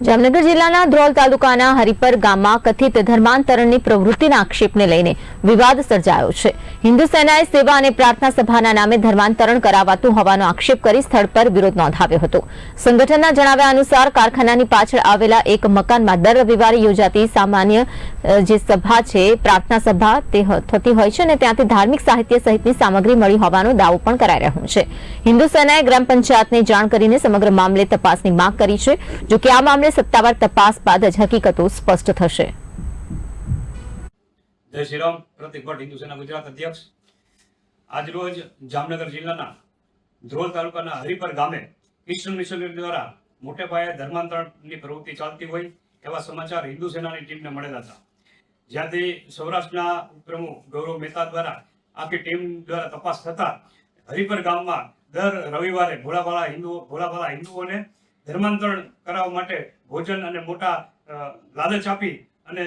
જામનગર જિલ્લાના ધ્રોલ તાલુકાના હરિપર ગામમાં કથિત ધર્માંતરણની પ્રવૃત્તિના આક્ષેપને લઈને વિવાદ સર્જાયો છે। હિન્દુ સેનાએ સેવા અને પ્રાર્થના સભાના નામે ધર્માંતરણ કરાવાતું હોવાનો આક્ષેપ કરી સ્થળ પર વિરોધ નોંધાવ્યો હતો। સંગઠનના જણાવ્યા અનુસાર કારખાનાની પાછળ આવેલા એક મકાનમાં દર રવિવારે યોજાતી સામાન્ય જે સભા છે, પ્રાર્થના સભા તે થતી હોય છે અને ત્યાંથી ધાર્મિક સાહિત્ય સહિતની સામગ્રી મળી હોવાનો દાવો પણ કરાઈ રહ્યો છે। હિન્દુ સેનાએ ગ્રામ પંચાયતને જાણ કરીને સમગ્ર મામલે તપાસની માંગ કરી છે, જો કે આ મામલે સત્તાવાર તપાસ બાદ જ હકીકતો સ્પષ્ટ થશે। જય શ્રી રામ। પ્રતિક ભટ્ટ, હિન્દુ સેના ગુજરાત અધ્યક્ષ। આજરોજ જામનગર જિલ્લાના ધ્રોલ તાલુકાના હરિપર ગામે ક્રિશ્ચન મિશનરી દ્વારા મોટે પાયે ધર્માંતરણની પ્રવૃત્તિ ચાલતી હોય એવા સમાચાર હિન્દુ સેનાની ટીમને મળેલા હતા, જ્યાંથી સૌરાષ્ટ્રના પ્રમુખ ગૌરવ મહેતા દ્વારા આખી ટીમ દ્વારા તપાસ થતા હરિપર ગામમાં દર રવિવારે ભોળાભાલા હિન્દુઓને ધર્માંતરણ કરાવવા માટે ભોજન અને મોટા લાલચ આપી અને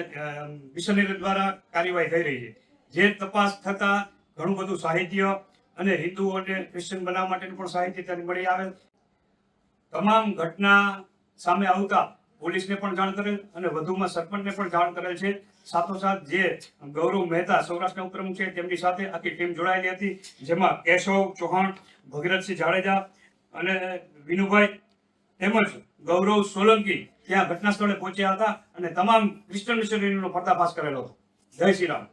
મિશનરી દ્વારા કાર્યવાહી થઈ રહી છે। જે તપાસ થતા ઘણું બધું સાહિત્ય અને હિન્દુઓને ક્રિશ્ચન બનાવવા માટેનું પણ સાહિત્ય ત્યાં મળી આવેલ। તમામ ઘટના સામે આવતા પોલીસને પણ જાણ કરેલ અને વધુમાં સરપંચને પણ જાણ કરેલ છે। સાથોસાથ જે ગૌરવ મહેતા સૌરાષ્ટ્રના ઉપપ્રમુખ છે તેમની સાથે આખી ટીમ જોડાયેલી હતી, જેમાં કેશવ ચૌહાણ, ભગીરથસિંહ જાડેજા અને વિનુભાઈ તેમજ ગૌરવ સોલંકી ત્યાં ઘટના સ્થળે પહોંચ્યા હતા અને તમામ ક્રિશ્ચન મિશનરીનો પર્દાફાશ કરેલો હતો। જય શ્રી રામ।